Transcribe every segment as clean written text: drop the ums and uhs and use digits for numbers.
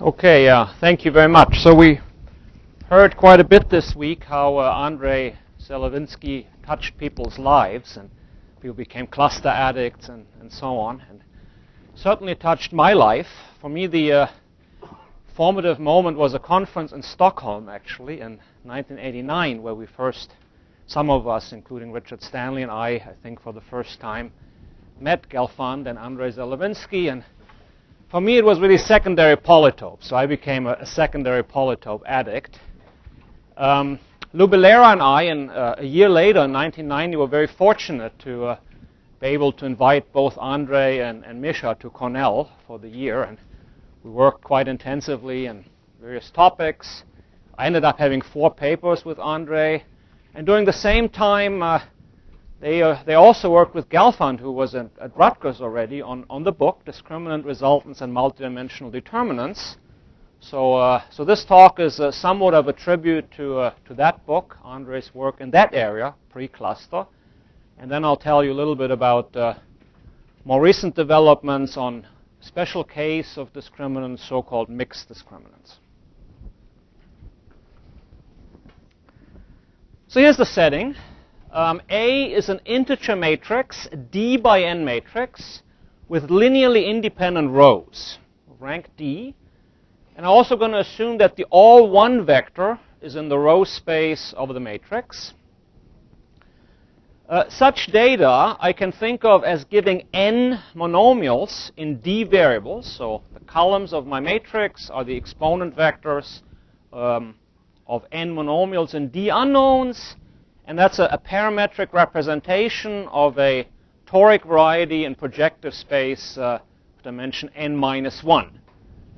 Okay, thank you very much. So we heard quite a bit this week how Andrei Zelevinsky touched people's lives and people became cluster addicts and so on. And certainly touched my life. For me, the formative moment was a conference in Stockholm, actually, in 1989, where we first, some of us, including Richard Stanley and I think for the first time, met Gelfand and Andrei Zelevinsky. And for me, it was really secondary polytope, so I became a secondary polytope addict. Lubelera and I, a year later, in 1990, were very fortunate to be able to invite both Andrei and Misha to Cornell for the year, and we worked quite intensively on various topics. I ended up having 4 papers with Andrei, and during the same time, they also worked with Gelfand, who was at Rutgers already, on the book, Discriminant Resultants and Multidimensional Determinants. So this talk is somewhat of a tribute to that book, Andrei's work in that area, pre-cluster. And then I'll tell you a little bit about more recent developments on a special case of discriminants, so-called mixed discriminants. So here's the setting. A is an integer matrix, D by N matrix, with linearly independent rows, rank D. And I'm also going to assume that the all-1 vector is in the row space of the matrix. Such data I can think of as giving n monomials in D variables. So the columns of my matrix are the exponent vectors of n monomials in D unknowns. And that's a parametric representation of a toric variety in projective space dimension n minus 1.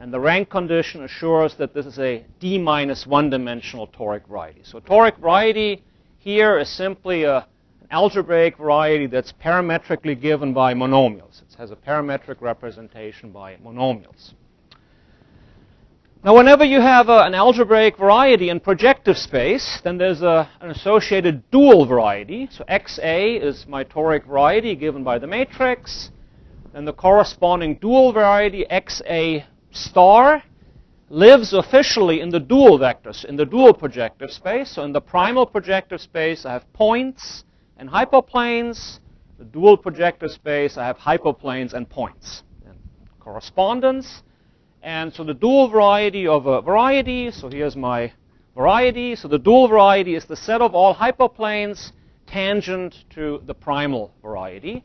And the rank condition assures that this is a D minus 1 dimensional toric variety. So toric variety here is simply an algebraic variety that's parametrically given by monomials. It has a parametric representation by monomials. Now, whenever you have an algebraic variety in projective space, then there's an associated dual variety. So XA is my toric variety given by the matrix. Then the corresponding dual variety, XA star, lives officially in the dual vectors, in the dual projective space. So in the primal projective space, I have points and hyperplanes. The dual projective space, I have hyperplanes and points. And correspondence. And so the dual variety of a variety, so here's my variety. So the dual variety is the set of all hyperplanes tangent to the primal variety.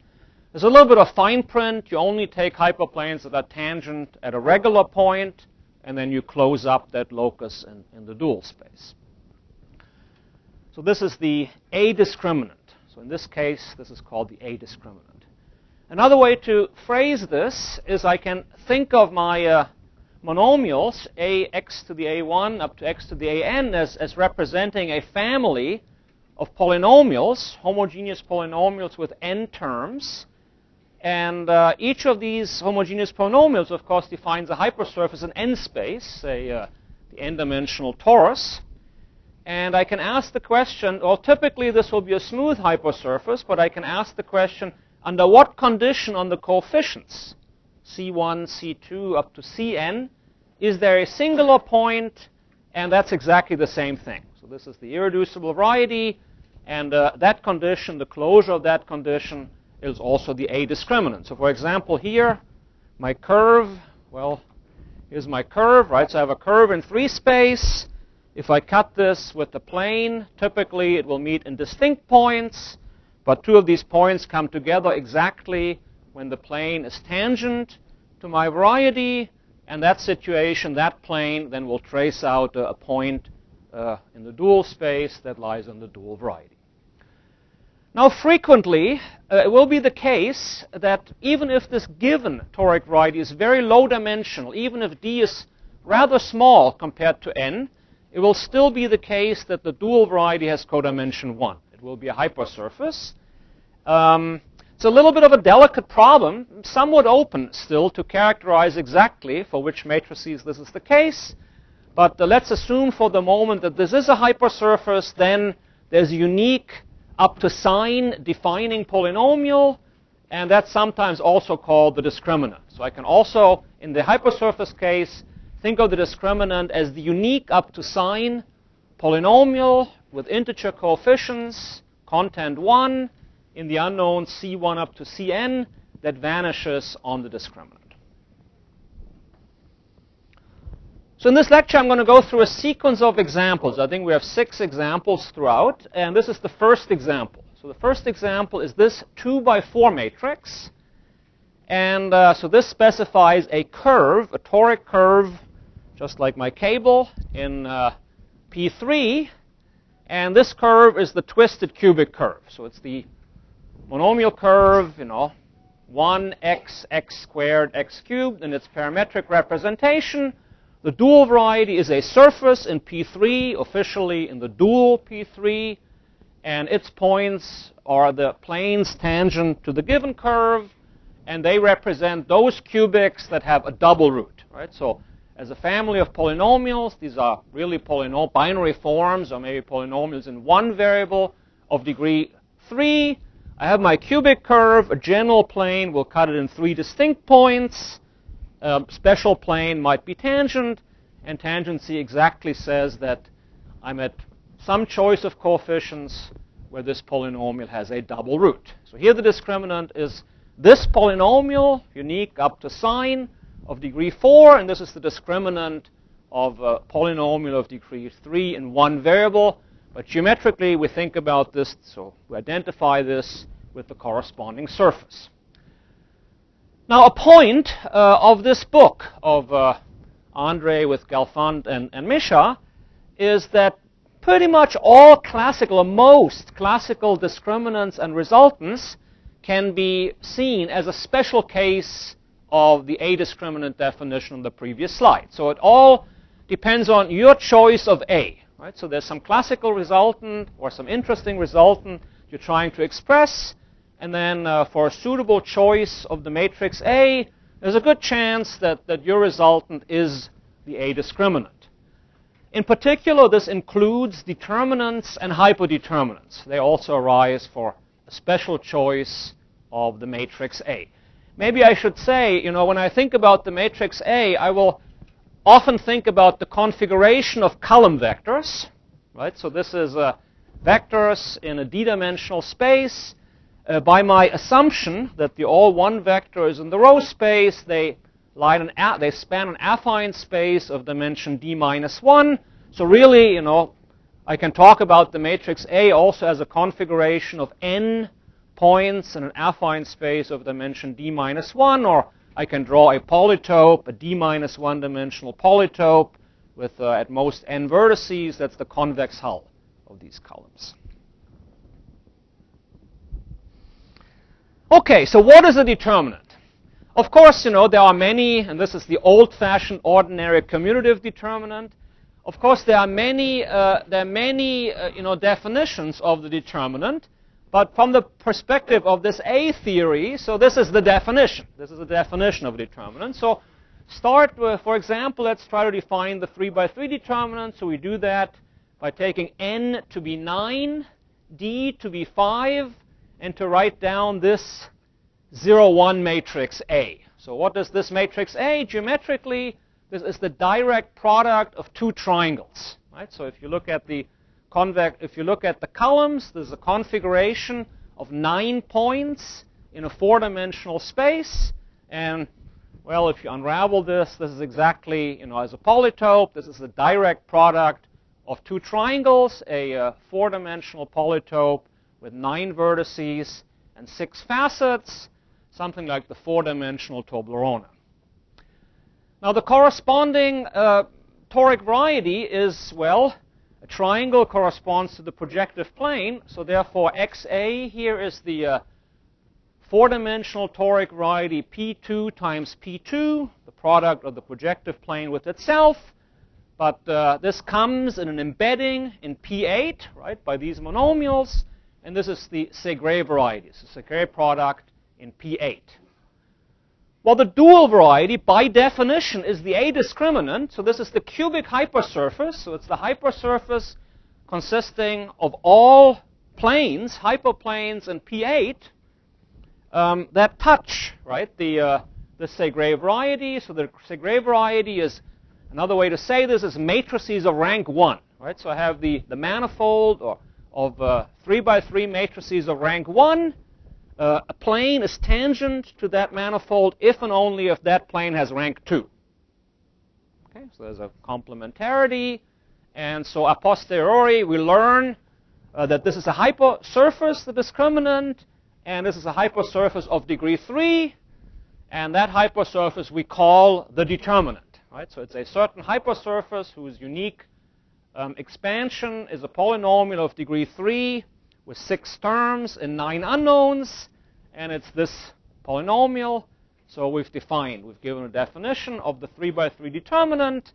There's a little bit of fine print. You only take hyperplanes that are tangent at a regular point, and then you close up that locus in the dual space. So this is the A discriminant. So in this case, this is called the A discriminant. Another way to phrase this is I can think of my monomials, ax to the a1 up to x to the an, as representing a family of polynomials, homogeneous polynomials with n terms. And each of these homogeneous polynomials, of course, defines a hypersurface in n space, the n-dimensional torus. And I can ask the question, well, typically this will be a smooth hypersurface, but I can ask the question, under what condition on the coefficients, C1, C2, up to Cn, is there a singular point? And that's exactly the same thing. So this is the irreducible variety, and that condition, the closure of that condition, is also the A discriminant. So for example, here, my curve, well, here's my curve, right? So I have a curve in 3 space. If I cut this with the plane, typically it will meet in distinct points, but 2 of these points come together exactly when the plane is tangent to my variety, and that situation, that plane, then will trace out a point in the dual space that lies in the dual variety. Now, frequently, it will be the case that even if this given toric variety is very low dimensional, even if D is rather small compared to N, it will still be the case that the dual variety has codimension 1. It will be a hypersurface. It's a little bit of a delicate problem, somewhat open still to characterize exactly for which matrices this is the case. But let's assume for the moment that this is a hypersurface. Then there's a unique up to sign defining polynomial, and that's sometimes also called the discriminant. So I can also, in the hypersurface case, think of the discriminant as the unique up to sign polynomial with integer coefficients, content 1, in the unknown C1 up to Cn that vanishes on the discriminant. So in this lecture, I'm going to go through a sequence of examples. I think we have 6 examples throughout, and this is the first example. So the first example is this 2 by 4 matrix. And so this specifies a curve, a toric curve, just like my cable, in P3. And this curve is the twisted cubic curve. So it's the monomial curve, 1x, x squared, x cubed, and its parametric representation. The dual variety is a surface in P3, officially in the dual P3. And its points are the planes tangent to the given curve. And they represent those cubics that have a double root, right? So as a family of polynomials, these are really binary forms, or maybe polynomials in one variable of degree 3. I have my cubic curve. A general plane will cut it in 3 distinct points. Special plane might be tangent, and tangency exactly says that I'm at some choice of coefficients where this polynomial has a double root. So here the discriminant is this polynomial, unique up to sign, of degree 4, and this is the discriminant of a polynomial of degree 3 in one variable. But geometrically, we think about this, so we identify this with the corresponding surface. Now, a point of this book of Andre with Galfand and Misha is that pretty much all classical, or most classical discriminants and resultants can be seen as a special case of the A discriminant definition on the previous slide. So it all depends on your choice of A. Right? So there's some classical resultant or some interesting resultant you're trying to express. And then for a suitable choice of the matrix A, there's a good chance that your resultant is the A discriminant. In particular, this includes determinants and hypodeterminants. They also arise for a special choice of the matrix A. Maybe I should say, when I think about the matrix A, I will often think about the configuration of column vectors. Right? So this is vectors in a d-dimensional space. By my assumption that the all one vector is in the row space, they span an affine space of dimension d minus 1. So really, I can talk about the matrix A also as a configuration of n points in an affine space of dimension d minus 1, or I can draw a polytope, a d minus 1 dimensional polytope with at most n vertices. That's the convex hull of these columns. Okay, so what is a determinant? Of course, there are many, and this is the old-fashioned ordinary commutative determinant. Of course, there are many definitions of the determinant. But from the perspective of this A theory, so this is the definition. This is the definition of a determinant. So start with, for example, let's try to define the 3 by 3 determinant. So we do that by taking n to be 9, d to be 5, and to write down this 0, 1 matrix A. So what is this matrix A? Geometrically, this is the direct product of 2 triangles. Right? So if you look at the columns, there's a configuration of 9 points in a 4-dimensional space. And, well, if you unravel this, this is exactly, as a polytope, this is the direct product of 2 triangles, a 4-dimensional polytope with 9 vertices and 6 facets, something like the 4-dimensional Toblerone. Now, the corresponding toric variety is, well, a triangle corresponds to the projective plane, so therefore XA here is the 4-dimensional toric variety P2 times P2, the product of the projective plane with itself. But this comes in an embedding in P8, right, by these monomials. And this is the Segre variety. It's the Segre product in P8. Well, the dual variety, by definition, is the A discriminant. So this is the cubic hypersurface. So it's the hypersurface consisting of all planes, hyperplanes in P8, that touch, right, the Segre variety. So the Segre variety is Another way to say this is matrices of rank 1. Right? So I have the manifold of 3 by 3 matrices of rank 1. A plane is tangent to that manifold if and only if that plane has rank 2. Okay, so there's a complementarity. And so a posteriori, we learn that this is a hypersurface, the discriminant, and this is a hypersurface of degree 3. And that hypersurface we call the determinant. Right? So it's a certain hypersurface whose unique expansion is a polynomial of degree 3 with 6 terms and 9 unknowns. And it's this polynomial. So we've given a definition of the 3 by 3 determinant.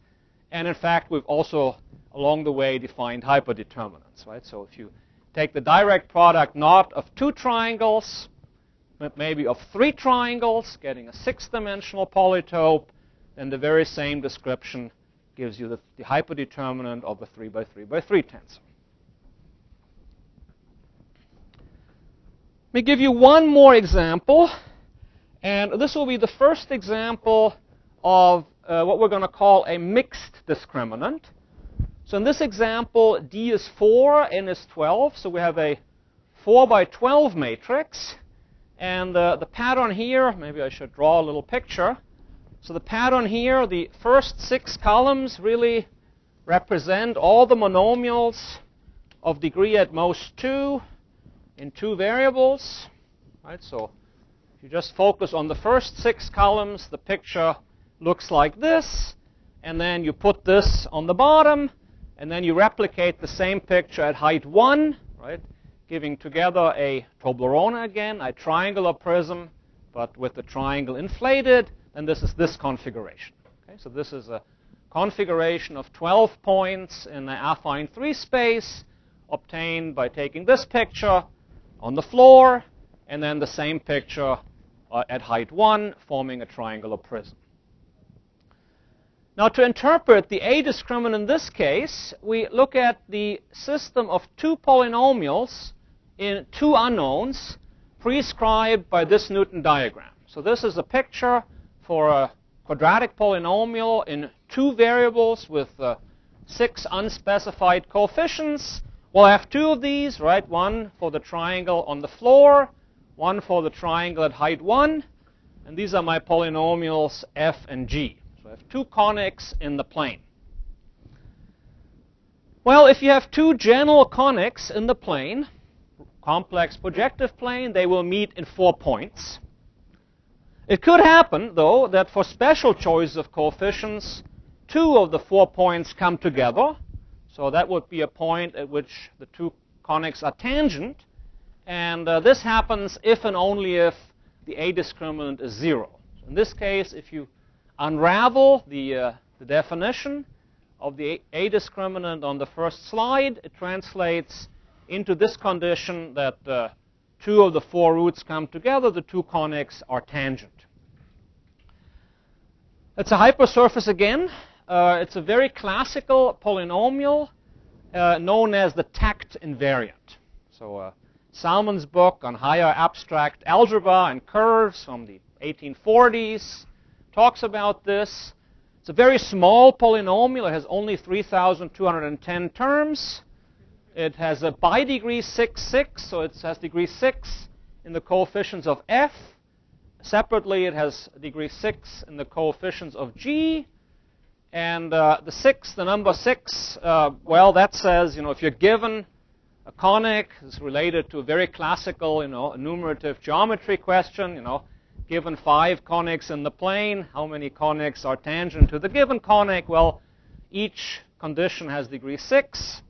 And in fact, we've also, along the way, defined hyperdeterminants. Right? So if you take the direct product not of 2 triangles, but maybe of 3 triangles, getting a 6-dimensional polytope, then the very same description gives you the hyperdeterminant of the 3 by 3 by 3 tensor. Let me give you one more example. And this will be the first example of what we're going to call a mixed discriminant. So in this example, D is 4, N is 12. So we have a 4 by 12 matrix. And the pattern here, maybe I should draw a little picture. So the pattern here, the first 6 columns really represent all the monomials of degree at most 2 in 2 variables. Right? So if you just focus on the first 6 columns, the picture looks like this. And then you put this on the bottom. And then you replicate the same picture at height 1, right? Giving together a Toblerone again, a triangular prism, but with the triangle inflated. And this is this configuration. Okay? So this is a configuration of 12 points in the affine 3 space obtained by taking this picture on the floor and then the same picture at height 1 forming a triangular prism. Now, to interpret the A discriminant in this case, we look at the system of 2 polynomials in 2 unknowns prescribed by this Newton diagram. So this is a picture for a quadratic polynomial in 2 variables with 6 unspecified coefficients. We'll have 2 of these, right? One for the triangle on the floor, one for the triangle at height 1. And these are my polynomials f and g. So I have 2 conics in the plane. Well, if you have 2 general conics in the plane, complex projective plane, they will meet in 4 points. It could happen, though, that for special choices of coefficients, 2 of the 4 points come together. So that would be a point at which the 2 conics are tangent. And this happens if and only if the A discriminant is 0. So in this case, if you unravel the definition of the A discriminant on the first slide, it translates into this condition that 2 of the 4 roots come together, the 2 conics are tangent. It's a hypersurface again. It's a very classical polynomial known as the tact invariant. So Salmon's book on higher abstract algebra and curves from the 1840s talks about this. It's a very small polynomial. It has only 3,210 terms. It has a bi-degree 6, so it has degree 6 in the coefficients of f. Separately, it has degree 6 in the coefficients of g. And the number 6, well, that says, if you're given a conic, it's related to a very classical, enumerative geometry question, given 5 conics in the plane, how many conics are tangent to the given conic? Well, each condition has degree 6.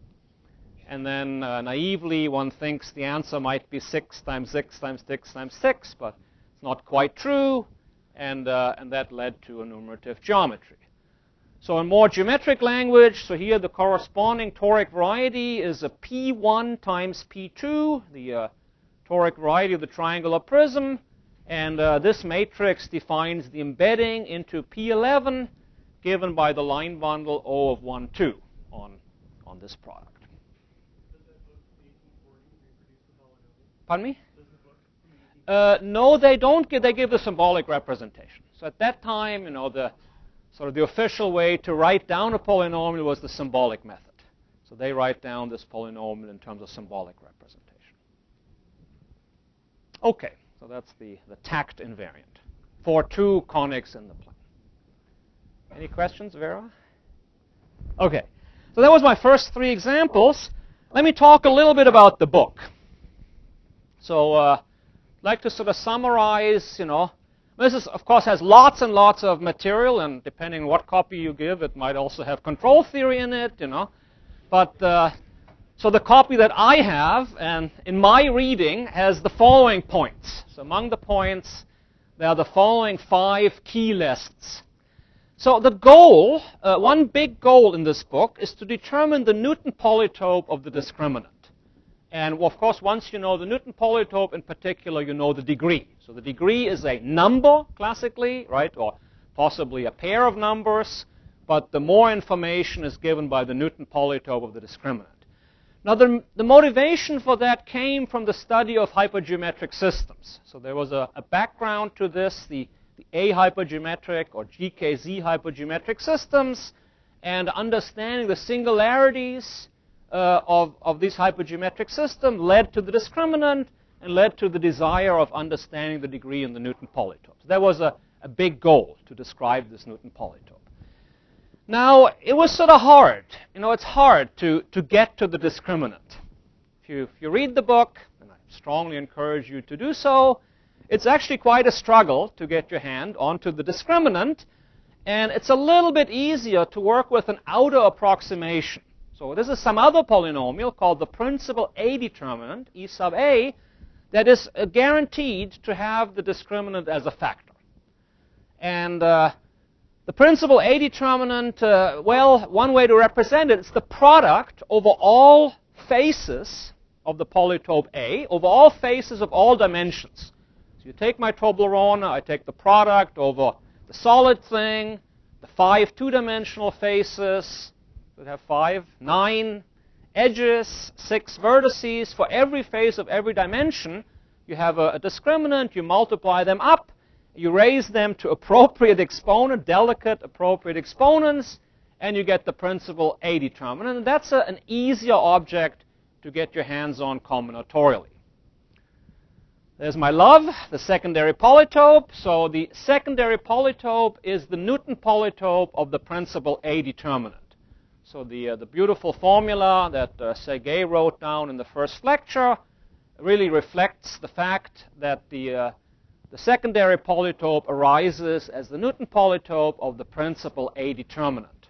And then naively, one thinks the answer might be 6 times 6 times 6 times 6, but it's not quite true. And that led to enumerative geometry. So in more geometric language, so here the corresponding toric variety is a P1 times P2, the toric variety of the triangular prism. And this matrix defines the embedding into P11 given by the line bundle O of 1, 2 on this product. Pardon me? No, they don't. They give the symbolic representation. So at that time, the sort of the official way to write down a polynomial was the symbolic method. So they write down this polynomial in terms of symbolic representation. Okay, so that's the tact invariant for two conics in the plane. Any questions, Vera? Okay, so that was my first three examples. Let me talk a little bit about the book. So I'd like to sort of summarize, this is, of course, has lots and lots of material, and depending on what copy you give, it might also have control theory in it, But so the copy that I have, and in my reading, has the following points. So among the points, there are the following 5 key lists. So the goal, one big goal in this book, is to determine the Newton polytope of the discriminant. And of course, once you know the Newton polytope in particular, you know the degree. So the degree is a number, classically, right, or possibly a pair of numbers. But the more information is given by the Newton polytope of the discriminant. Now, the motivation for that came from the study of hypergeometric systems. So there was a background to this, the A hypergeometric or GKZ hypergeometric systems, and understanding the singularities of these hypergeometric systems led to the discriminant and led to the desire of understanding the degree in the Newton polytope. So that was a big goal to describe this Newton polytope. Now, it was sort of hard. It's hard to get to the discriminant. If you read the book, and I strongly encourage you to do so, it's actually quite a struggle to get your hand onto the discriminant, and it's a little bit easier to work with an outer approximation. So this is some other polynomial called the principal A determinant, E sub A, that is guaranteed to have the discriminant as a factor. And the principal A determinant, well, one way to represent it is the product over all faces of the polytope A, over all faces of all dimensions. So you take my Toblerone, I take the product over the solid thing, the 5 two-dimensional faces, that have 5, 9 edges, 6 vertices. For every face of every dimension, you have a discriminant, you multiply them up, you raise them to appropriate exponent, delicate appropriate exponents, and you get the principal A determinant. And that's an easier object to get your hands on combinatorially. There's my love, the secondary polytope. So the secondary polytope is the Newton polytope of the principal A determinant. So the beautiful formula that Sergei wrote down in the first lecture really reflects the fact that the secondary polytope arises as the Newton polytope of the principal A determinant.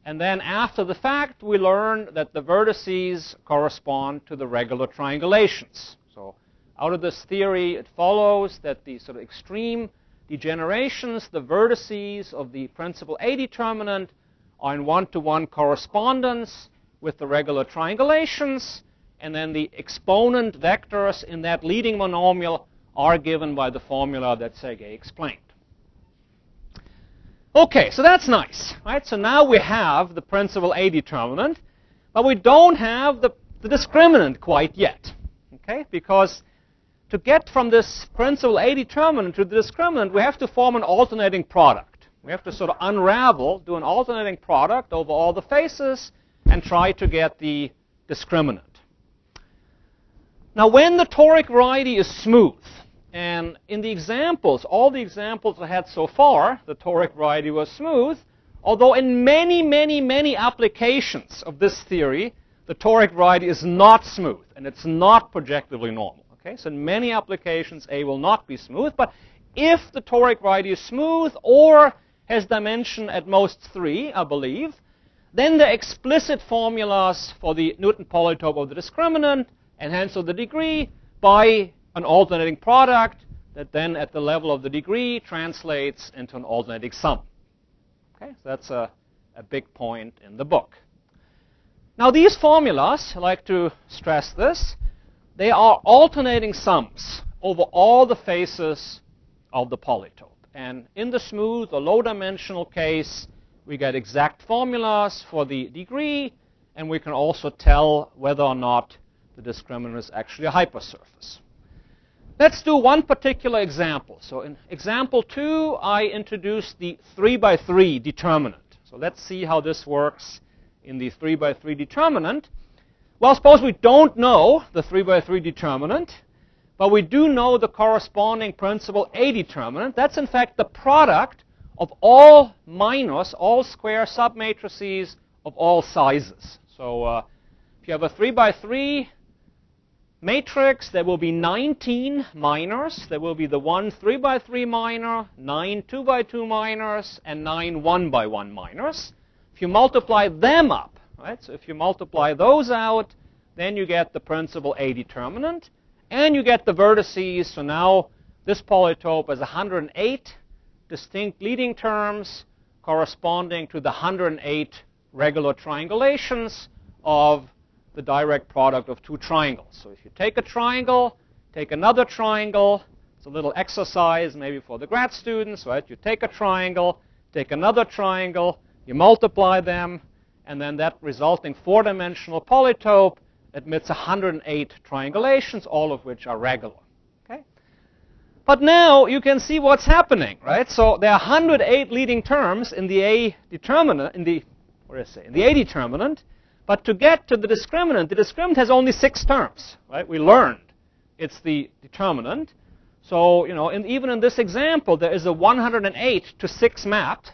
And then after the fact, we learn that the vertices correspond to the regular triangulations. So out of this theory, it follows that the sort of extreme degenerations, the vertices of the principal A determinant, are in one-to-one correspondence with the regular triangulations, and then the exponent vectors in that leading monomial are given by the formula that Sergei explained. Okay, so that's nice, right? So now we have the principal A determinant, but we don't have the discriminant quite yet, okay? Because to get from this principal A determinant to the discriminant, we have to form an alternating product. We have to sort of unravel, do an alternating product over all the faces, and try to get the discriminant. Now, when the toric variety is smooth, and in the examples, all the examples I had so far, the toric variety was smooth, although in many, many, many applications of this theory, the toric variety is not smooth, and it's not projectively normal. Okay? So in many applications, A will not be smooth, but if the toric variety is smooth or has dimension at most 3, I believe, then the explicit formulas for the Newton polytope of the discriminant, and hence of the degree, by an alternating product that then at the level of the degree translates into an alternating sum. Okay, so that's a big point in the book. Now these formulas, I like to stress this, they are alternating sums over all the faces of the polytope. And in the smooth or low-dimensional case, we get exact formulas for the degree, and we can also tell whether or not the discriminant is actually a hypersurface. Let's do one particular example. So in example 2, I introduced the 3 by 3 determinant. So let's see how this works in the 3 by 3 determinant. Well, suppose we don't know the 3 by 3 determinant, but we do know the corresponding principal A determinant. That's in fact the product of all minus all square submatrices of all sizes. So if you have a 3 by 3 matrix, there will be 19 minors. There will be the 1 3 by 3 minor, 9 2 by 2 minors, and 9 1 by 1 minors. If you multiply them up, right? So if you multiply those out, then you get the principal A determinant, and you get the vertices. So now this polytope has 108 distinct leading terms corresponding to the 108 regular triangulations of the direct product of two triangles. So if you take a triangle, take another triangle, it's a little exercise maybe for the grad students, right? You take a triangle, take another triangle, you multiply them, and then that resulting four-dimensional polytope admits 108 triangulations, all of which are regular. Okay? But now you can see what's happening, right? So there are 108 leading terms in the A determinant, in the A determinant, but to get to the discriminant has only 6 terms, right? We learned it's the determinant. So, you know, even in this example, there is a 108 to 6 map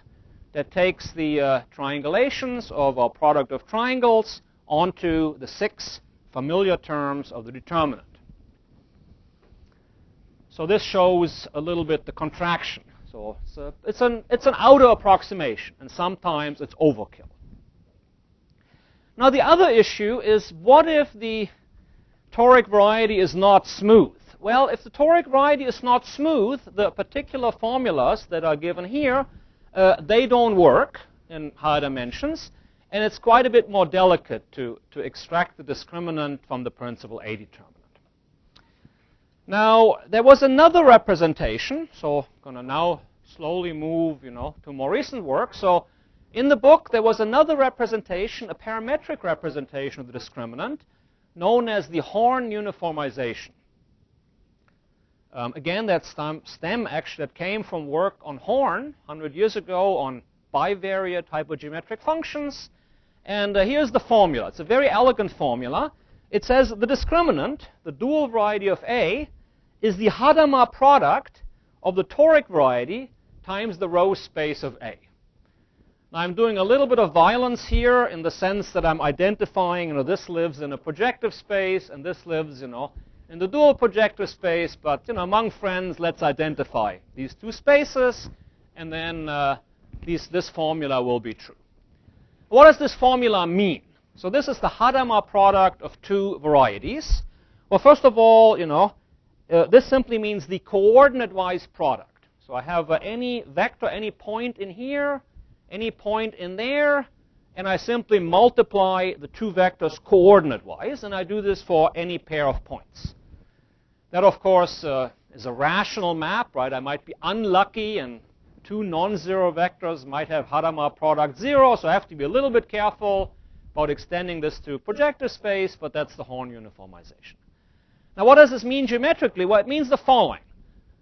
that takes the triangulations of our product of triangles onto the 6 familiar terms of the determinant. So this shows a little bit the contraction. So it's an outer approximation, and sometimes it's overkill. Now the other issue is, what if the toric variety is not smooth? Well, if the toric variety is not smooth, the particular formulas that are given here, they don't work in higher dimensions, and it's quite a bit more delicate to extract the discriminant from the principal A determinant. Now, there was another representation, so I'm going to now slowly move, to more recent work. So in the book, there was another representation, a parametric representation of the discriminant, known as the Horn uniformization. Again, that stem actually that came from work on Horn 100 years ago on bivariate hypergeometric functions. And here's the formula. It's a very elegant formula. It says the discriminant, the dual variety of A, is the Hadamard product of the toric variety times the row space of A. Now, I'm doing a little bit of violence here in the sense that I'm identifying, this lives in a projective space and this lives, in the dual projective space. But, among friends, let's identify these two spaces, and then this formula will be true. What does this formula mean? So this is the Hadamard product of two varieties. Well, first of all, this simply means the coordinate-wise product. So I have any vector, any point in here, any point in there, and I simply multiply the two vectors coordinate-wise, and I do this for any pair of points. That, of course, is a rational map, right? I might be unlucky, and two non-zero vectors might have Hadamard product 0, so I have to be a little bit careful about extending this to projective space, but that's the Horn uniformization. Now, what does this mean geometrically? Well, it means the following.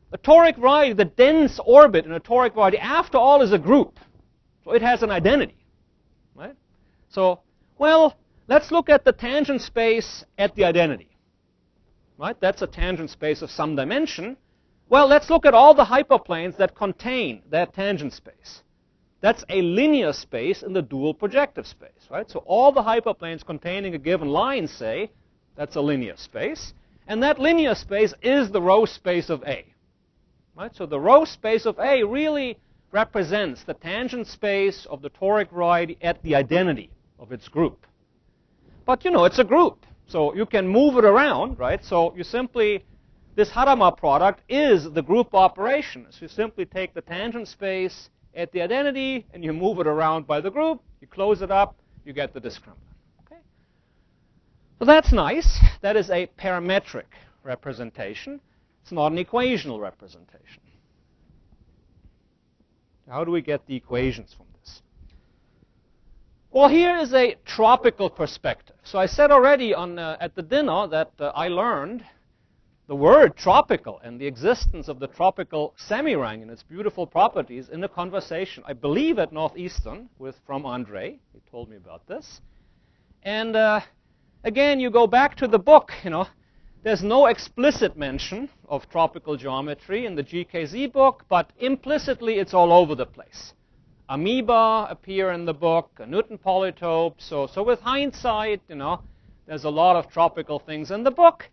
The toric variety, the dense orbit in a toric variety, after all, is a group. So it has an identity, right? So, well, let's look at the tangent space at the identity, right? That's a tangent space of some dimension. Well, let's look at all the hyperplanes that contain that tangent space. That's a linear space in the dual projective space, right? So all the hyperplanes containing a given line, say, that's a linear space. And that linear space is the row space of A, right? So the row space of A really represents the tangent space of the toric variety at the identity of its group. But, it's a group, so you can move it around, right? So you simply, this Hadamard product is the group operation. So you simply take the tangent space at the identity, and you move it around by the group, you close it up, you get the discriminant. Okay? So that's nice. That is a parametric representation. It's not an equational representation. How do we get the equations from this? Well, here is a tropical perspective. So I said already at the dinner that I learned the word tropical and the existence of the tropical semi-ring and its beautiful properties in a conversation, I believe at Northeastern from Andre. He told me about this. And again, you go back to the book, there's no explicit mention of tropical geometry in the GKZ book, but implicitly it's all over the place. Amoeba appear in the book, a Newton polytope. So with hindsight, there's a lot of tropical things in the book.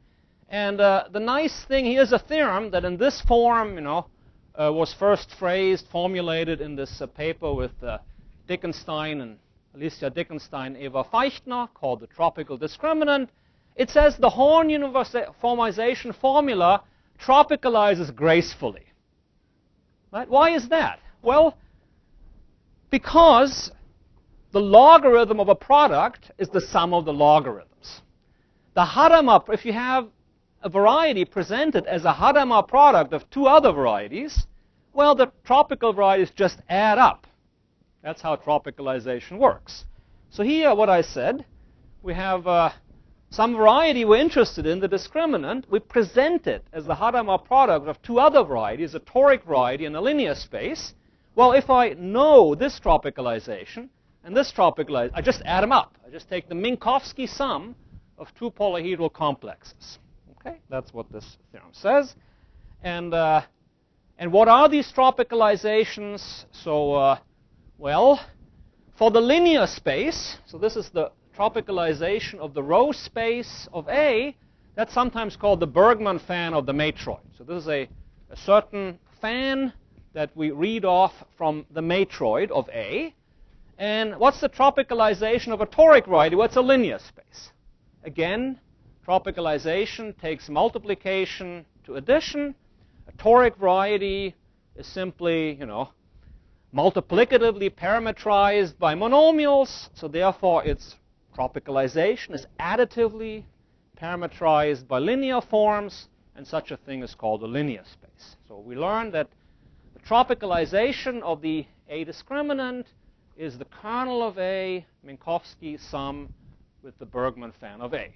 And the nice thing, here's a theorem that in this form, was first formulated in this paper with Dickenstein and Alicia Dickenstein, Eva Feichtner, called the tropical discriminant. It says the Horn uniformization formula tropicalizes gracefully. Right? Why is that? Well, because the logarithm of a product is the sum of the logarithms. The Hadamard, if you have a variety presented as a Hadamard product of two other varieties, well, the tropical varieties just add up. That's how tropicalization works. So here, what I said, we have some variety we're interested in, the discriminant. We present it as the Hadamard product of two other varieties, a toric variety and a linear space. Well, if I know this tropicalization and this tropicalization, I just add them up. I just take the Minkowski sum of two polyhedral complexes. Okay, that's what this theorem says. And what are these tropicalizations? So, well, for the linear space, so this is the tropicalization of the row space of A, that's sometimes called the Bergman fan of the matroid. So this is a certain fan that we read off from the matroid of A. And what's the tropicalization of a toric variety? Well, it's a linear space. Again, tropicalization takes multiplication to addition. A toric variety is simply, multiplicatively parametrized by monomials. So therefore, its tropicalization is additively parametrized by linear forms, and such a thing is called a linear space. So we learned that the tropicalization of the A discriminant is the kernel of A, Minkowski sum with the Bergman fan of A.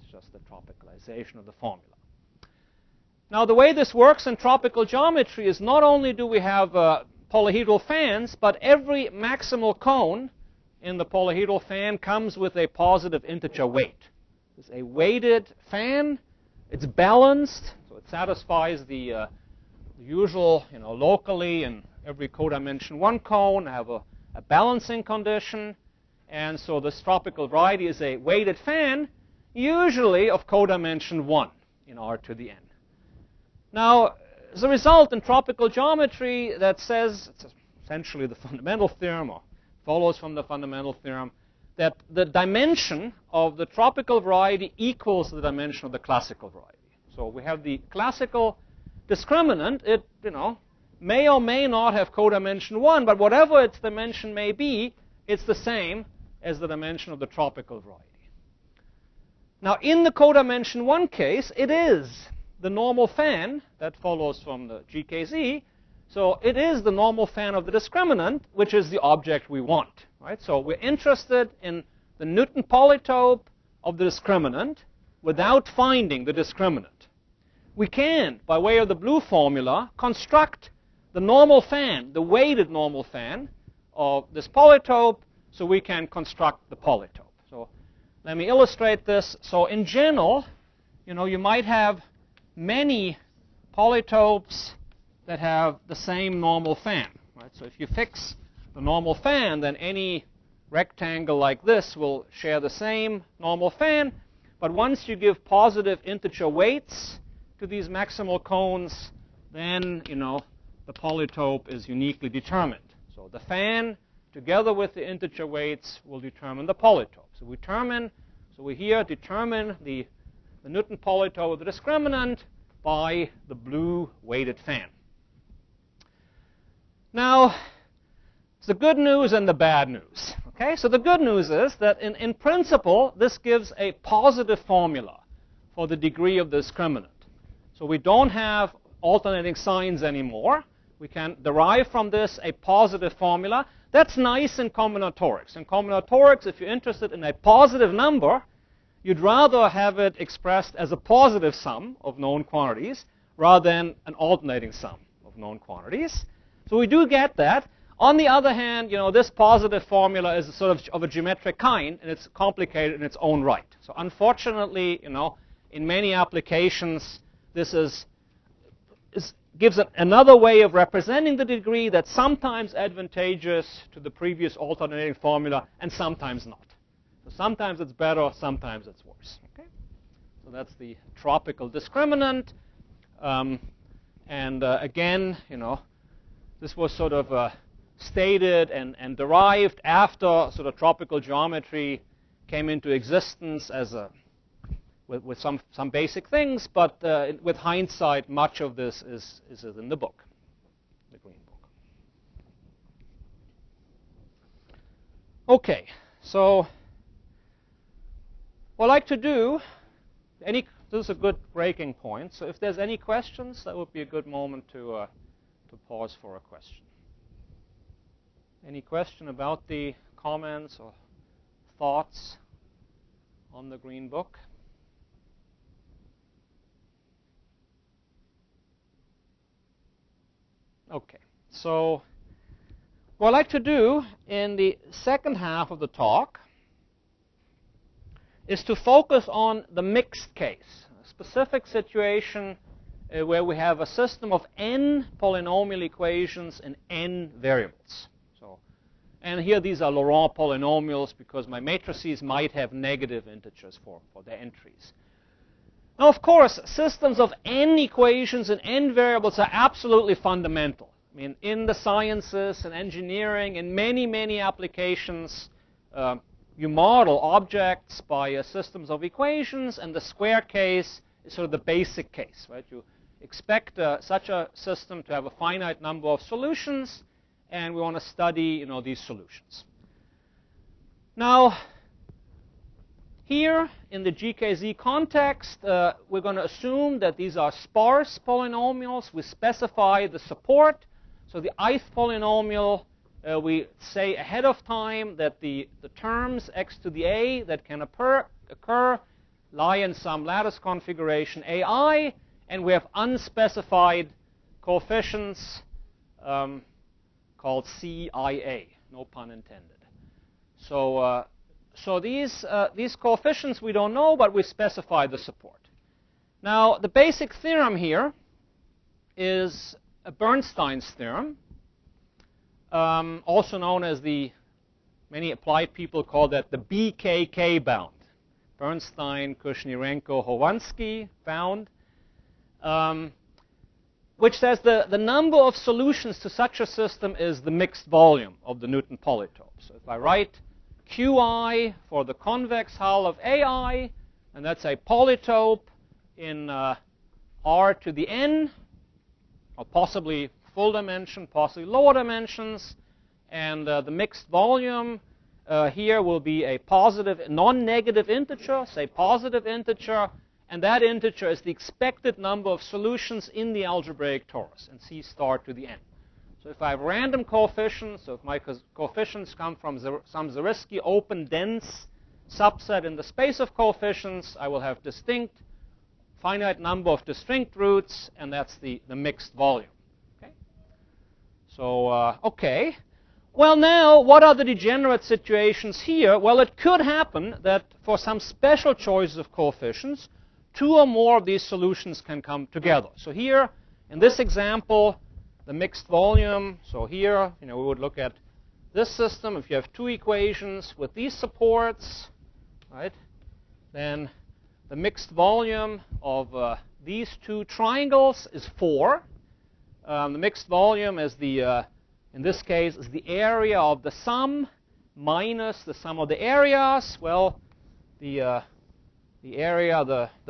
That's just the tropicalization of the formula. Now, the way this works in tropical geometry is not only do we have polyhedral fans, but every maximal cone in the polyhedral fan comes with a positive integer weight. It's a weighted fan. It's balanced, so it satisfies the usual, locally in every codimension 1 cone, I have a balancing condition. And so this tropical variety is a weighted fan, usually of codimension 1 in R to the n. Now, as a result, in tropical geometry, that says, it's essentially the fundamental theorem, or follows from the fundamental theorem, that the dimension of the tropical variety equals the dimension of the classical variety. So we have the classical discriminant. It, may or may not have codimension 1, but whatever its dimension may be, it's the same as the dimension of the tropical variety. Now, in the codimension 1 case, it is the normal fan that follows from the GKZ. So it is the normal fan of the discriminant, which is the object we want. Right? So we're interested in the Newton polytope of the discriminant without finding the discriminant. We can, by way of the blue formula, construct the normal fan, the weighted normal fan of this polytope, so we can construct the polytope. So let me illustrate this. So in general, you might have many polytopes that have the same normal fan. Right? So if you fix the normal fan, then any rectangle like this will share the same normal fan. But once you give positive integer weights to these maximal cones, then, the polytope is uniquely determined. So the fan, together with the integer weights, will determine the polytope. So we here determine the Newton polytope of the discriminant by the blue weighted fan. Now, it's the good news and the bad news. Okay, so the good news is that in principle, this gives a positive formula for the degree of the discriminant. So we don't have alternating signs anymore. We can derive from this a positive formula. That's nice in combinatorics. In combinatorics, if you're interested in a positive number, you'd rather have it expressed as a positive sum of known quantities rather than an alternating sum of known quantities. So we do get that. On the other hand, this positive formula is sort of a geometric kind, and it's complicated in its own right. So unfortunately, in many applications, this gives another way of representing the degree that's sometimes advantageous to the previous alternating formula and sometimes not. So sometimes it's better, sometimes it's worse. Okay? So that's the tropical discriminant. Again, this was sort of stated and derived after sort of tropical geometry came into existence as with some basic things, but with hindsight, much of this is in the book, the Green Book. Okay, so what I'd like to do, this is a good breaking point. So if there's any questions, that would be a good moment to pause for a question. Any question about the comments or thoughts on the Green Book? Okay, so what I'd like to do in the second half of the talk is to focus on the mixed case, a specific situation where we have a system of n polynomial equations and n variables. And here these are Laurent polynomials because my matrices might have negative integers for their entries. Now, of course, systems of n equations and n variables are absolutely fundamental. I mean, in the sciences and engineering, in many, many applications, you model objects by systems of equations, and the square case is sort of the basic case, right? You expect such a system to have a finite number of solutions, and we want to study, these solutions. Now, here in the GKZ context, we're going to assume that these are sparse polynomials. We specify the support. So the ith polynomial, we say ahead of time that the terms x to the a that can occur lie in some lattice configuration ai, and we have unspecified coefficients called CIA, no pun intended. So these coefficients we don't know, but we specify the support. Now, the basic theorem here is Bernstein's theorem, also known as many applied people call that the BKK bound, Bernstein, Kushnirenko, Hovansky bound, which says the number of solutions to such a system is the mixed volume of the Newton polytope. So if I write Qi for the convex hull of Ai, and that's a polytope in R to the n, or possibly full dimension, possibly lower dimensions, and the mixed volume here will be a positive, non-negative integer, say positive integer, and that integer is the expected number of solutions in the algebraic torus, and C star to the n. So if I have random coefficients, so if my coefficients come from some Zariski open dense subset in the space of coefficients, I will have finite number of distinct roots, and that's the mixed volume. Okay? So, okay. Well, now, what are the degenerate situations here? Well, it could happen that for some special choices of coefficients, two or more of these solutions can come together. So here, in this example, the mixed volume, so here, we would look at this system. If you have two equations with these supports, right, then the mixed volume of these two triangles is 4. The mixed volume is in this case, is the area of the sum minus the sum of the areas. Well, the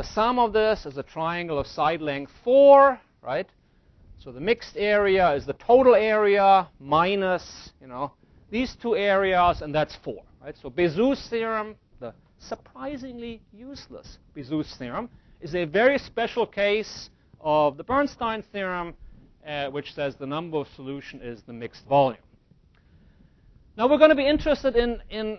sum of this is a triangle of side length 4, right? So the mixed area is the total area minus, these two areas, and that's 4, right? So Bézout's theorem, the surprisingly useless Bézout's theorem, is a very special case of the Bernstein theorem, which says the number of solution is the mixed volume. Now we're going to be interested in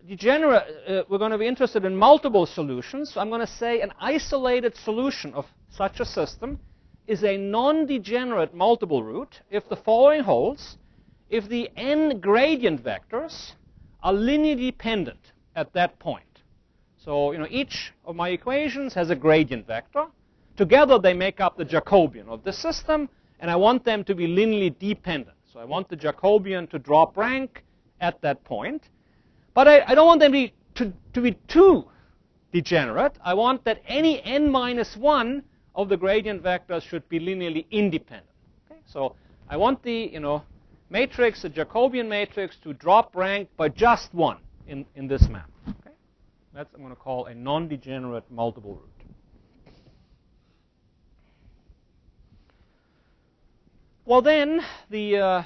we're going to be interested in multiple solutions. So I'm going to say an isolated solution of such a system is a non-degenerate multiple root if the following holds: if the n gradient vectors are linearly dependent at that point. So each of my equations has a gradient vector. Together they make up the Jacobian of the system, and I want them to be linearly dependent. So I want the Jacobian to drop rank at that point. But I don't want them to be too degenerate. I want that any n minus 1 of the gradient vectors should be linearly independent. Okay? So I want the matrix, the Jacobian matrix, to drop rank by just 1 in this map. Okay? That's I'm going to call a non-degenerate multiple root. Well, then, the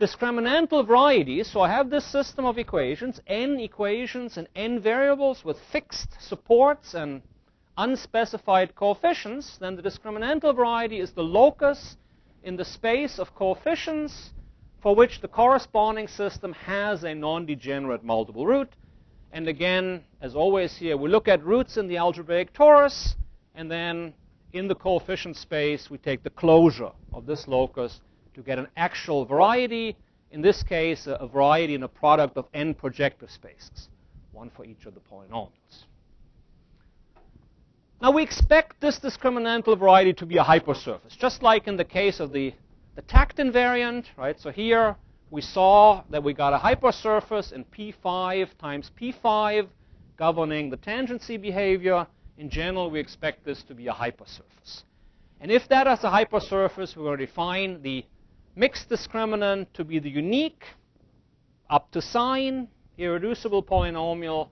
discriminantal varieties, so I have this system of equations, n equations and n variables with fixed supports and unspecified coefficients. Then the discriminantal variety is the locus in the space of coefficients for which the corresponding system has a non-degenerate multiple root. And again, as always here, we look at roots in the algebraic torus, and then in the coefficient space, we take the closure of this locus to get an actual variety. In this case, a variety in a product of n projective spaces, one for each of the polynomials. Now, we expect this discriminantal variety to be a hypersurface, just like in the case of the tact invariant, right? So here, we saw that we got a hypersurface in P5 times P5 governing the tangency behavior. In general, we expect this to be a hypersurface. And if that is a hypersurface, we're going to define the mixed discriminant to be the unique, up to sign, irreducible polynomial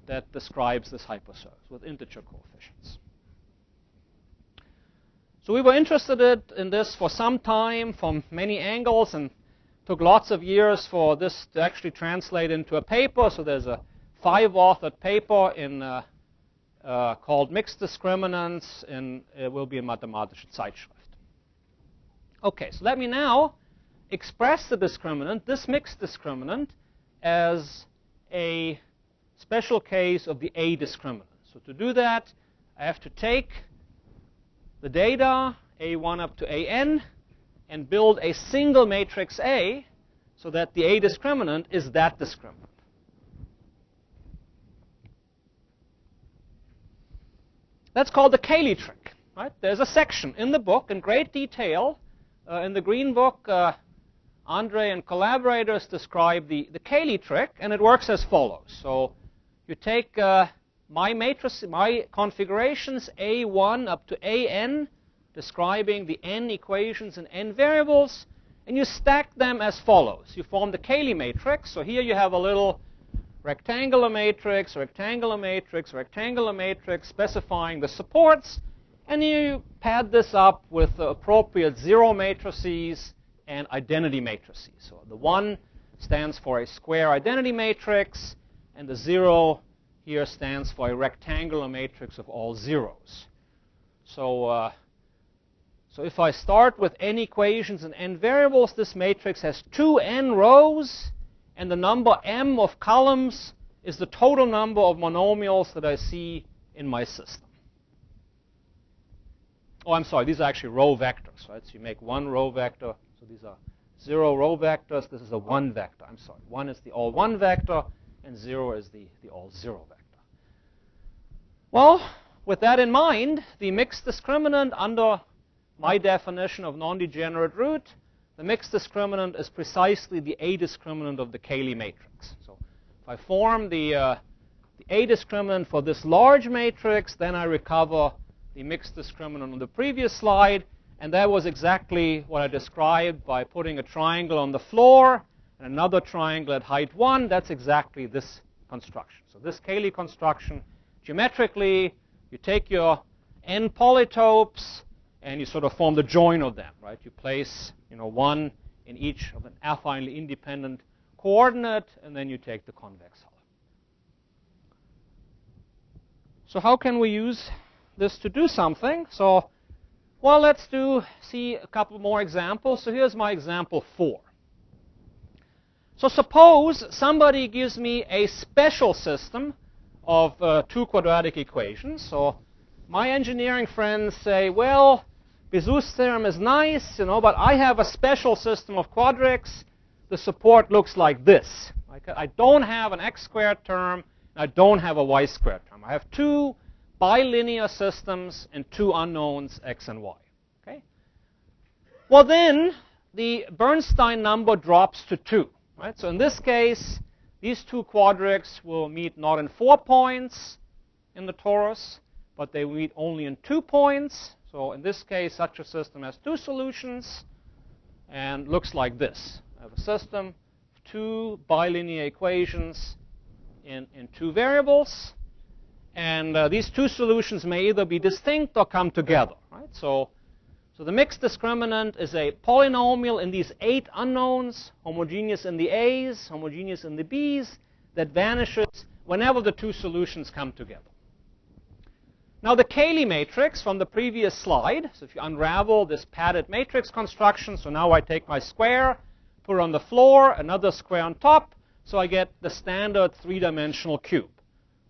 that describes this hypersurface with integer coefficients. So we were interested in this for some time from many angles, and took lots of years for this to actually translate into a paper. So there's a 5-authored paper in called Mixed Discriminants, and it will be in Mathematische Zeitschrift. Okay, so let me now express the discriminant, this mixed discriminant, as a special case of the A discriminant. So to do that, I have to take the data, A1 up to AN, and build a single matrix A so that the A discriminant is that discriminant. That's called the Cayley trick. Right? There's a section in the book in great detail. In the green book, Andre and collaborators describe the Cayley trick, and it works as follows. So you take my matrix, my configurations, A1 up to AN, describing the n equations and n variables, and you stack them as follows. You form the Cayley matrix. So here you have a little rectangular matrix, rectangular matrix, rectangular matrix, specifying the supports, and you pad this up with the appropriate zero matrices and identity matrices. So the 1 stands for a square identity matrix, and the 0 here stands for a rectangular matrix of all zeros. So if I start with n equations and n variables, this matrix has 2n rows, and the number m of columns is the total number of monomials that I see in my system. Oh, I'm sorry, these are actually row vectors, right? So you make one row vector. So these are 0 row vectors. This is a 1 vector. I'm sorry, 1 is the all 1 vector, and 0 is the all 0 vector. Well, with that in mind, the mixed discriminant under my definition of non-degenerate root, the mixed discriminant is precisely the A discriminant of the Cayley matrix. So if I form the A discriminant for this large matrix, then I recover the mixed discriminant on the previous slide, and that was exactly what I described by putting a triangle on the floor and another triangle at height 1. That's exactly this construction. So this Cayley construction, geometrically, you take your n polytopes and you sort of form the join of them, right? You place, 1 in each of an affinely independent coordinate, and then you take the convex hull. So how can we use this to do something? So, well, let's see a couple more examples. So here's my example 4. So suppose somebody gives me a special system of two quadratic equations. So my engineering friends say, well, Bezout's theorem is nice, but I have a special system of quadrics. The support looks like this. I don't have an x squared term, and I don't have a y squared term. I have two bilinear systems and two unknowns, x and y. Okay? Well, then the Bernstein number drops to 2. Right? So in this case, these two quadrics will meet not in 4 points in the torus, but they meet only in 2 points. So in this case, such a system has two solutions and looks like this. I have a system of two bilinear equations in two variables. And these two solutions may either be distinct or come together. Right? So the mixed discriminant is a polynomial in these 8 unknowns, homogeneous in the A's, homogeneous in the B's, that vanishes whenever the two solutions come together. Now the Cayley matrix from the previous slide, so if you unravel this padded matrix construction, so now I take my square, put it on the floor, another square on top, so I get the standard 3-dimensional cube.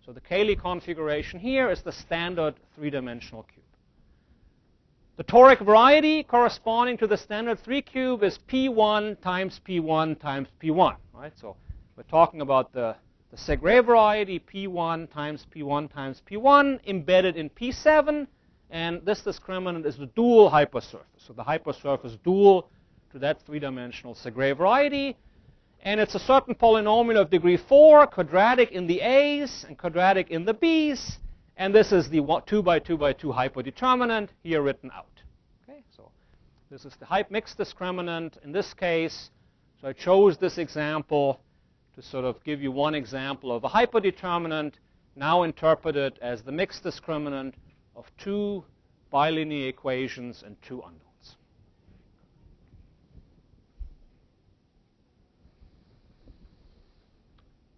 So the Cayley configuration here is the standard 3-dimensional cube. The toric variety corresponding to the standard 3 cube is P1 times P1 times P1. Right? So we're talking about the Segre variety, P1 times P1 times P1, embedded in P7. And this discriminant is the dual hypersurface. So the hypersurface dual to that 3-dimensional Segre variety. And it's a certain polynomial of degree 4, quadratic in the A's and quadratic in the B's. And this is the 2 by 2 by 2 hyperdeterminant here written out. Okay, so this is the mixed discriminant in this case. So I chose this example to sort of give you one example of a hyperdeterminant, now interpreted as the mixed discriminant of two bilinear equations and two unknowns.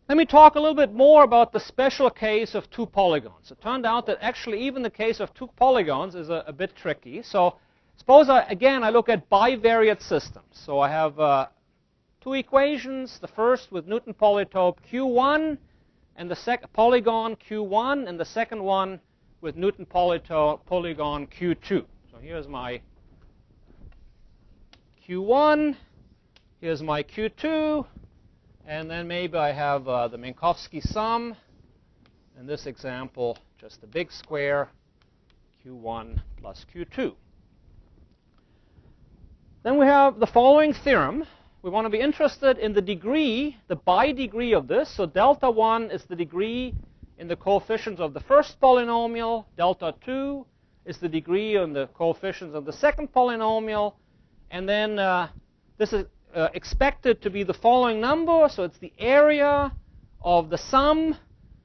Let me talk a little bit more about the special case of two polygons. It turned out that actually even the case of two polygons is a bit tricky. So suppose, again, I look at bivariate systems. So I have two equations, the first with Newton polytope Q1, and the second polygon Q1, and the second one with Newton polygon Q2. So here's my Q1, here's my Q2, and then maybe I have the Minkowski sum. In this example, just a big square, Q1 plus Q2. Then we have the following theorem. We want to be interested in the degree, the bi-degree of this. So delta 1 is the degree in the coefficients of the first polynomial. Delta 2 is the degree in the coefficients of the second polynomial. And then this is expected to be the following number. So it's the area of the sum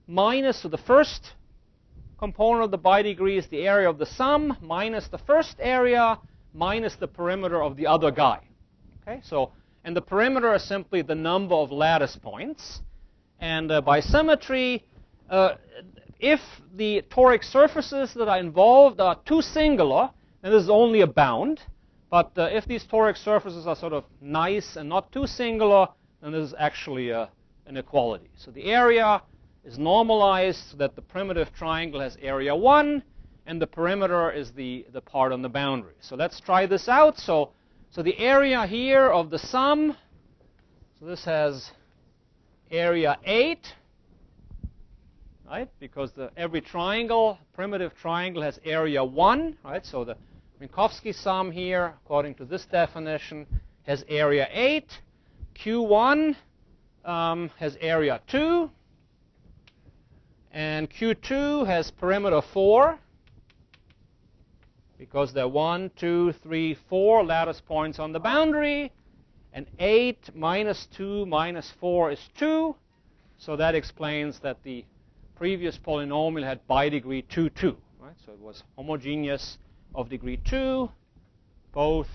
minus, so the first component of the bi-degree is the area of the sum minus the first area minus the perimeter of the other guy. Okay, so, and the perimeter is simply the number of lattice points. And by symmetry, if the toric surfaces that are involved are too singular, then this is only a bound. But if these toric surfaces are sort of nice and not too singular, then this is actually an equality. So the area is normalized so that the primitive triangle has area 1, and the perimeter is the part on the boundary. So let's try this out. So the area here of the sum, so this has area 8, right? Because every triangle, primitive triangle, has area 1, right? So the Minkowski sum here, according to this definition, has area 8. Q1 has area 2. And Q2 has perimeter 4, because there are 1, 2, 3, 4 lattice points on the boundary. And 8 minus 2 minus 4 is 2. So that explains that the previous polynomial had bi-degree 2, 2. Right? So it was homogeneous of degree 2, both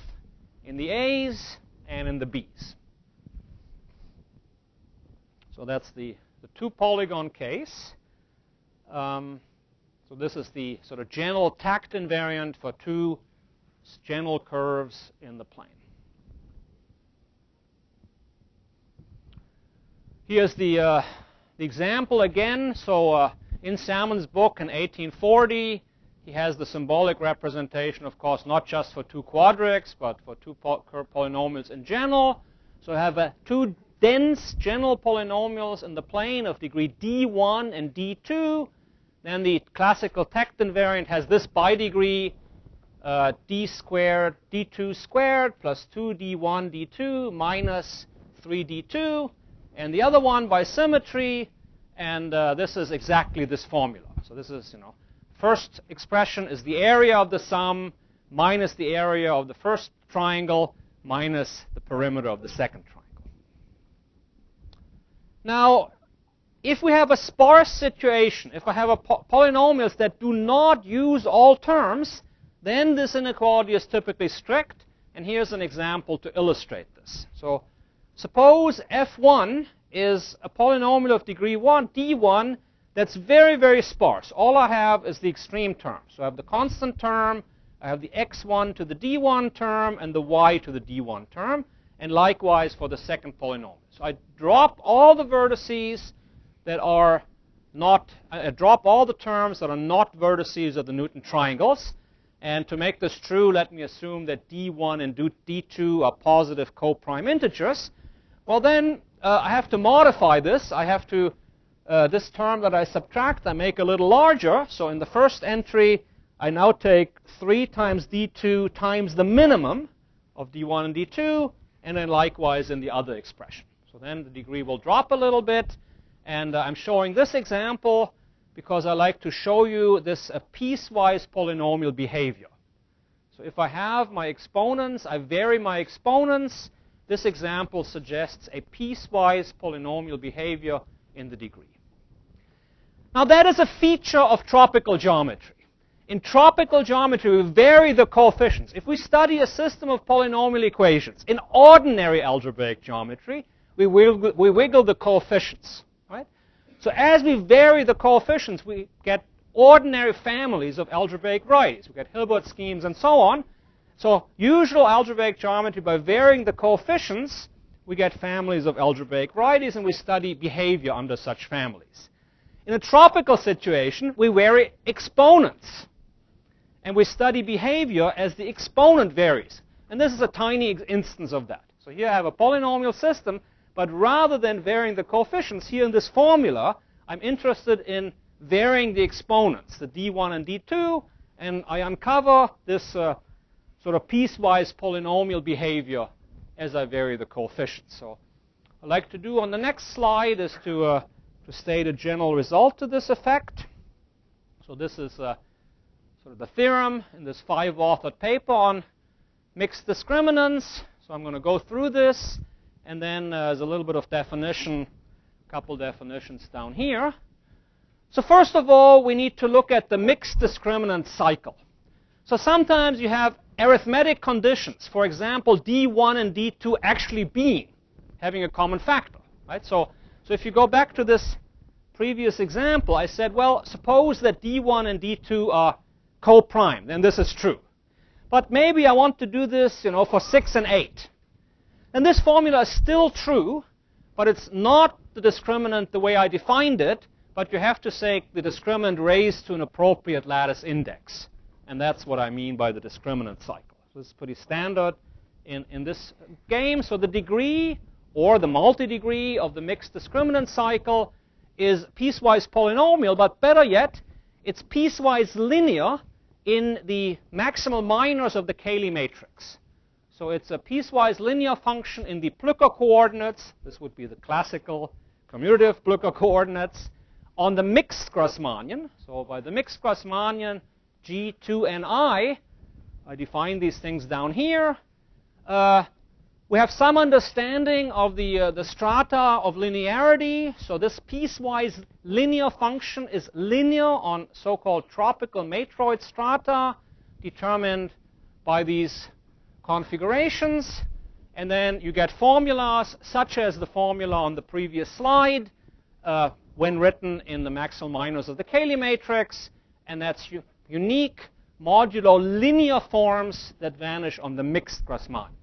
in the A's and in the B's. So that's the two-polygon case. So this is the sort of general tact invariant for two general curves in the plane. Here's the example again. So in Salmon's book in 1840, he has the symbolic representation, of course, not just for two quadrics, but for two polynomials in general. So I have two dense general polynomials in the plane of degree d1 and d2. Then the classical Techt invariant has this bidegree d squared, d2 squared plus 2d1 d2 minus 3d2. And the other one by symmetry, and this is exactly this formula. So this is, first expression is the area of the sum minus the area of the first triangle minus the perimeter of the second triangle. Now, if we have a sparse situation, if I have polynomials that do not use all terms, then this inequality is typically strict. And here's an example to illustrate this. So suppose f1 is a polynomial of degree 1, d1, that's very, very sparse. All I have is the extreme term. So I have the constant term, I have the x1 to the d1 term, and the y to the d1 term. And likewise for the second polynomial. So I drop all the vertices that are not, I drop all the terms that are not vertices of the Newton triangles. And to make this true, let me assume that d1 and d2 are positive coprime integers. Well, then I have to modify this. I have to, this term that I subtract, I make a little larger. So in the first entry, I now take 3 times d2 times the minimum of d1 and d2, and then likewise in the other expression. So then the degree will drop a little bit. And I'm showing this example because I like to show you this piecewise polynomial behavior. So if I have my exponents, I vary my exponents. This example suggests a piecewise polynomial behavior in the degree. Now that is a feature of tropical geometry. In tropical geometry, we vary the coefficients. If we study a system of polynomial equations in ordinary algebraic geometry, we wiggle the coefficients. Right? So as we vary the coefficients, we get ordinary families of algebraic varieties. We get Hilbert schemes and so on. So usual algebraic geometry, by varying the coefficients, we get families of algebraic varieties, and we study behavior under such families. In a tropical situation, we vary exponents. And we study behavior as the exponent varies. And this is a tiny instance of that. So here I have a polynomial system, but rather than varying the coefficients, here in this formula, I'm interested in varying the exponents, the d1 and d2, and I uncover this sort of piecewise polynomial behavior as I vary the coefficients. So what I'd like to do on the next slide is to state a general result to this effect. So this is sort of the theorem in this 5-authored paper on mixed discriminants. So I'm going to go through this, and then there's a little bit of definition, a couple definitions down here. So first of all, we need to look at the mixed discriminant cycle. So sometimes you have arithmetic conditions, for example, d1 and d2 actually having a common factor. Right? So if you go back to this previous example, I said, well, suppose that d1 and d2 are co-prime, then this is true. But maybe I want to do this, for 6 and 8. And this formula is still true, but it's not the discriminant the way I defined it, but you have to say the discriminant raised to an appropriate lattice index. And that's what I mean by the discriminant cycle. So this is pretty standard in this game. So the degree, or the multi-degree of the mixed discriminant cycle is piecewise polynomial, but better yet, it's piecewise linear in the maximal minors of the Cayley matrix. So it's a piecewise linear function in the Plücker coordinates. This would be the classical commutative Plücker coordinates on the mixed Grassmannian. So by the mixed Grassmannian, G, 2, and I define these things down here. We have some understanding of the strata of linearity. So this piecewise linear function is linear on so-called tropical matroid strata determined by these configurations. And then you get formulas such as the formula on the previous slide when written in the maximal minors of the Cayley matrix. And that's unique modulo linear forms that vanish on the mixed Grassmannian.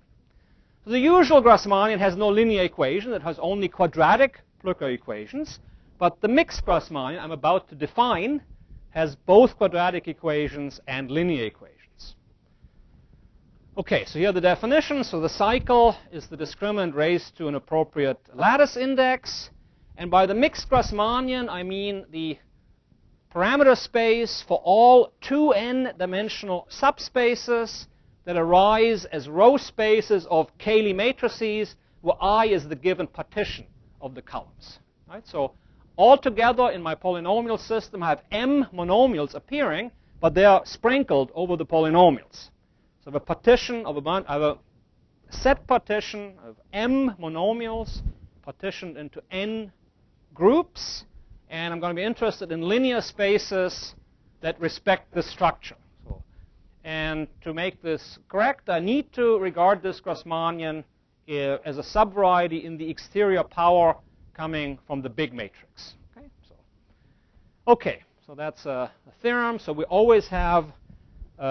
The usual Grassmannian has no linear equation. It has only quadratic Plücker equations. But the mixed Grassmannian I'm about to define has both quadratic equations and linear equations. Okay, so here are the definitions. So the cycle is the discriminant raised to an appropriate lattice index. And by the mixed Grassmannian, I mean the parameter space for all 2n-dimensional subspaces that arise as row spaces of Cayley matrices, where I is the given partition of the columns. Right? So altogether in my polynomial system, I have m monomials appearing, but they are sprinkled over the polynomials. So I have a partition of I have a set partition of m monomials partitioned into n groups, and I'm going to be interested in linear spaces that respect this structure. And to make this correct, I need to regard this Grassmannian as a subvariety in the exterior power coming from the big matrix. Okay, so that's a theorem. So we always have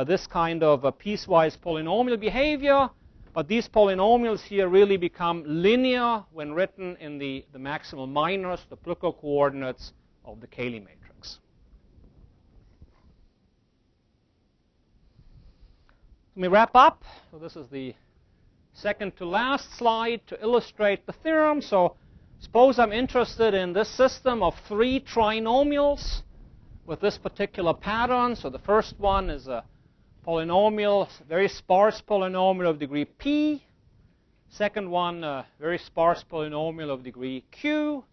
this kind of a piecewise polynomial behavior, but these polynomials here really become linear when written in the maximal minus the Plücker coordinates of the Cayley matrix. Let me wrap up. So this is the second to last slide to illustrate the theorem. So suppose I'm interested in this system of 3 trinomials with this particular pattern. So the first one is a polynomial, very sparse polynomial of degree p. Second one, a very sparse polynomial of degree q.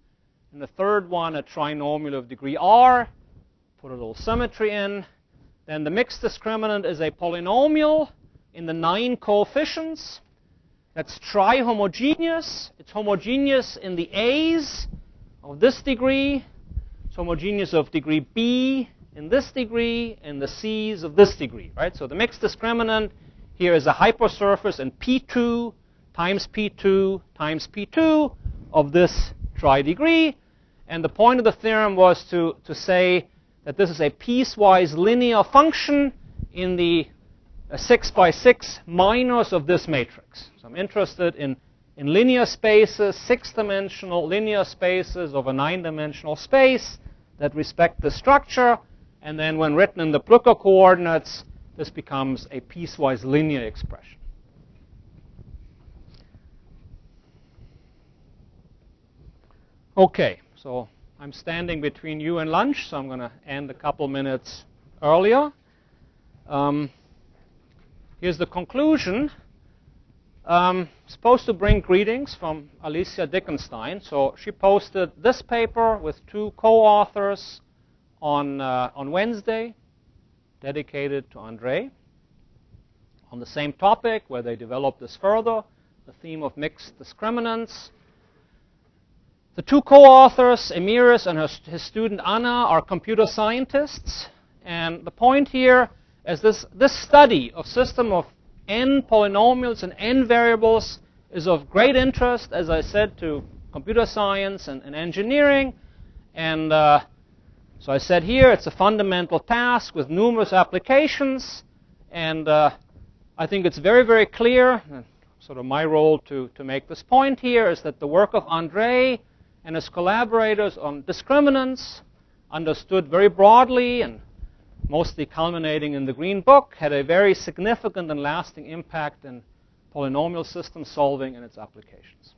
And the third one, a trinomial of degree r. Put a little symmetry in. Then the mixed discriminant is a polynomial in the 9 coefficients. That's tri-homogeneous. It's homogeneous in the a's of this degree. It's homogeneous of degree b in this degree, and the c's of this degree. Right? So the mixed discriminant here is a hypersurface in P2 times P2 times P2 of this tri-degree. And the point of the theorem was to say that this is a piecewise linear function in the 6 by 6 minus of this matrix. So I'm interested in linear spaces, 6-dimensional linear spaces of a 9-dimensional space that respect the structure. And then when written in the Plücker coordinates, this becomes a piecewise linear expression. Okay, so I'm standing between you and lunch, so I'm going to end a couple minutes earlier. Here's the conclusion. Supposed to bring greetings from Alicia Dickenstein. So she posted this paper with 2 co-authors on Wednesday, dedicated to Andrei, on the same topic where they developed this further, the theme of mixed discriminants. The 2 co-authors, Emiris and his student Anna, are computer scientists. And the point here is this study of system of n polynomials and n variables is of great interest, as I said, to computer science and engineering. And so I said here it's a fundamental task with numerous applications. And I think it's very, very clear, sort of my role to make this point here, is that the work of Andrei and his collaborators on discriminants, understood very broadly and mostly culminating in the Green Book, had a very significant and lasting impact in polynomial system solving and its applications.